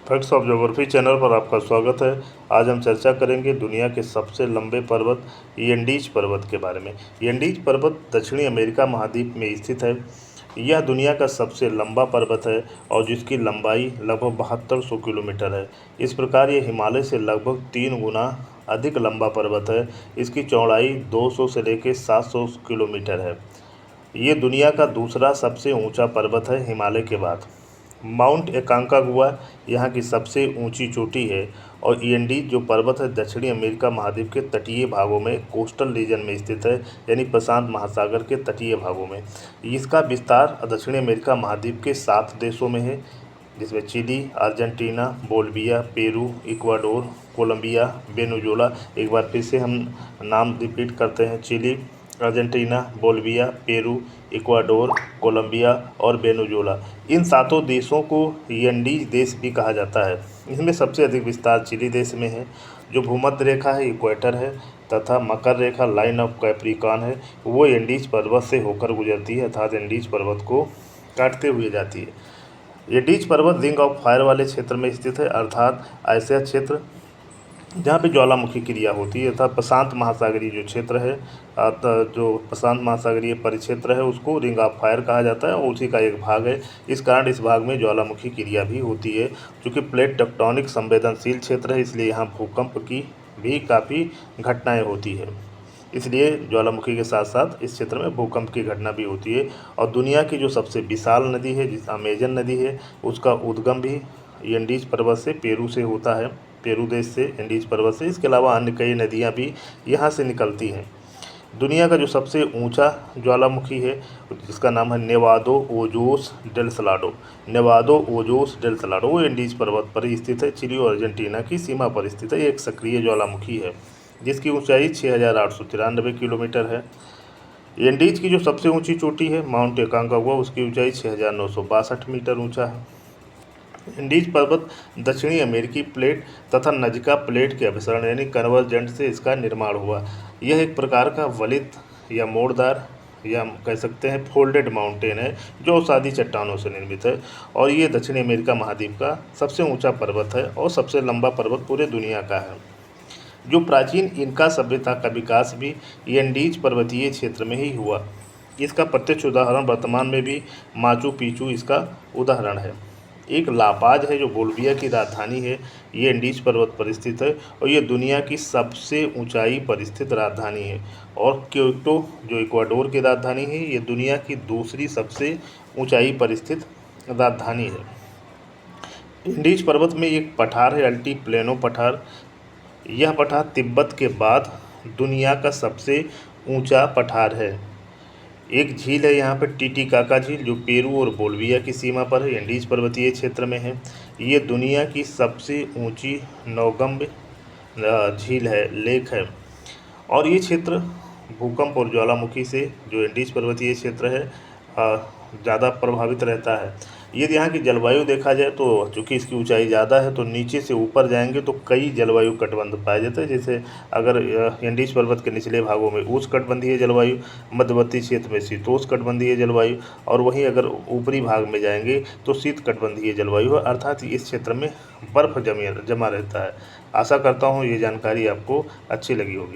Facts of geography channel पर आपका स्वागत है। आज हम चर्चा करेंगे दुनिया के सबसे लंबे पर्वत एंडीज पर्वत के बारे में। एंडीज पर्वत दक्षिणी अमेरिका महाद्वीप में स्थित है। यह दुनिया का सबसे लंबा पर्वत है और जिसकी लंबाई लगभग 7200 किलोमीटर है। इस प्रकार यह हिमालय से लगभग 3 गुना अधिक लंबा पर्वत है। इसकी चौड़ाई 200 से लेकर 700 किलोमीटर है। ये दुनिया का दूसरा सबसे ऊंचा पर्वत है हिमालय के बाद। माउंट एकांकागुआ यहाँ की सबसे ऊंची चोटी है और एंडीज जो पर्वत है दक्षिणी अमेरिका महाद्वीप के तटीय भागों में कोस्टल रीजन में स्थित है, यानी प्रशांत महासागर के तटीय भागों में। इसका विस्तार दक्षिणी अमेरिका महाद्वीप के 7 देशों में है, जिसमें Chile, Argentina, Bolivia, Peru, Ecuador, Colombia, Venezuela. एक बार फिर से हम नाम रिपीट करते हैं: Chile, Argentina, Bolivia, Peru, Ecuador, Colombia और वेनेजुएला। इन 7 देशों को एंडीज देश भी कहा जाता है। इसमें सबसे अधिक विस्तार चिली देश में है। जो भूमध्य रेखा है इक्वेटर है तथा मकर रेखा लाइन ऑफ कैप्रिकॉर्न है, वो एंडीज पर्वत से होकर गुजरती है, अर्थात एंडीज पर्वत को काटते हुए जाती है। एंडीज पर्वत रिंग ऑफ फायर वाले क्षेत्र में स्थित है, अर्थात ऐसा क्षेत्र जहाँ पे ज्वालामुखी क्रिया होती है, अर्थात प्रशांत महासागरीय जो क्षेत्र है, जो प्रशांत महासागरीय परिक्षेत्र है, उसको रिंग ऑफ फायर कहा जाता है और उसी का एक भाग है। इस कारण इस भाग में ज्वालामुखी क्रिया भी होती है। चूँकि प्लेट टेक्टोनिक संवेदनशील क्षेत्र है, इसलिए यहाँ भूकंप की भी काफ़ी घटनाएँ होती है। इसलिए ज्वालामुखी के साथ साथ इस क्षेत्र में भूकंप की घटना भी होती है। और दुनिया की जो सबसे विशाल नदी है, जिस अमेजन नदी है, उसका उद्गम भी एंडीज पर्वत से, पेरू से होता है, पेरू देश से एंडीज पर्वत से। इसके अलावा अन्य कई नदियाँ भी यहाँ से निकलती हैं। दुनिया का जो सबसे ऊंचा ज्वालामुखी है, जिसका नाम है Nevado Ojos del Salado. Nevado Ojos del Salado वो एंडीज पर्वत पर स्थित है, चिली और अर्जेंटीना की सीमा पर स्थित है। ये एक सक्रिय ज्वालामुखी है जिसकी ऊंचाई 6893 किलोमीटर है। एंडीज की जो सबसे ऊंची चोटी है माउंट एकांकागुआ, उसकी ऊंचाई 6962 मीटर ऊंचा है। एंडीज पर्वत दक्षिणी अमेरिकी प्लेट तथा नजका प्लेट के अभिसरण यानी कन्वर्जेंट से इसका निर्माण हुआ। यह एक प्रकार का वलित या मोड़दार या कह सकते हैं फोल्डेड माउंटेन है, जो सादी चट्टानों से निर्मित है। और ये दक्षिणी अमेरिका महाद्वीप का सबसे ऊंचा पर्वत है और सबसे लंबा पर्वत पूरे दुनिया का है। जो प्राचीन इनका सभ्यता का विकास भी एंडीज पर्वतीय क्षेत्र में ही हुआ। इसका प्रत्यक्ष उदाहरण वर्तमान में भी माचू पिचू इसका उदाहरण है। एक लापाज है जो बोलिविया की राजधानी है, ये एंडीज पर्वत पर स्थित है और ये दुनिया की सबसे ऊंचाई पर स्थित राजधानी है। और क्योटो जो इक्वाडोर की राजधानी है, ये दुनिया की दूसरी सबसे ऊंचाई पर स्थित राजधानी है। एंडीज पर्वत में एक पठार है, अल्टीप्लेनो पठार। यह पठार तिब्बत के बाद दुनिया का सबसे ऊंचा पठार है। एक झील है यहाँ पर टिटिकाका झील, जो पेरू और बोलिविया की सीमा पर है, एंडीज पर्वतीय क्षेत्र में है। ये दुनिया की सबसे ऊंची नौगम्य झील है, लेक है। और ये क्षेत्र भूकंप और ज्वालामुखी से, जो एंडीज पर्वतीय क्षेत्र है, ज़्यादा प्रभावित रहता है। यदि यहाँ की जलवायु देखा जाए तो चूँकि इसकी ऊंचाई ज़्यादा है, तो नीचे से ऊपर जाएंगे तो कई जलवायु कटबंध पाए जाते हैं। जैसे अगर एंडीज पर्वत के निचले भागों में उष्णकटिबंधीय जलवायु, मध्यवर्ती क्षेत्र में शीतोष्णकटिबंधीय जलवायु, और वहीं अगर ऊपरी भाग में जाएंगे तो शीतकटिबंधीय जलवायु है, अर्थात इस क्षेत्र में बर्फ जमा रहता है। आशा करता हूँ ये जानकारी आपको अच्छी लगी होगी।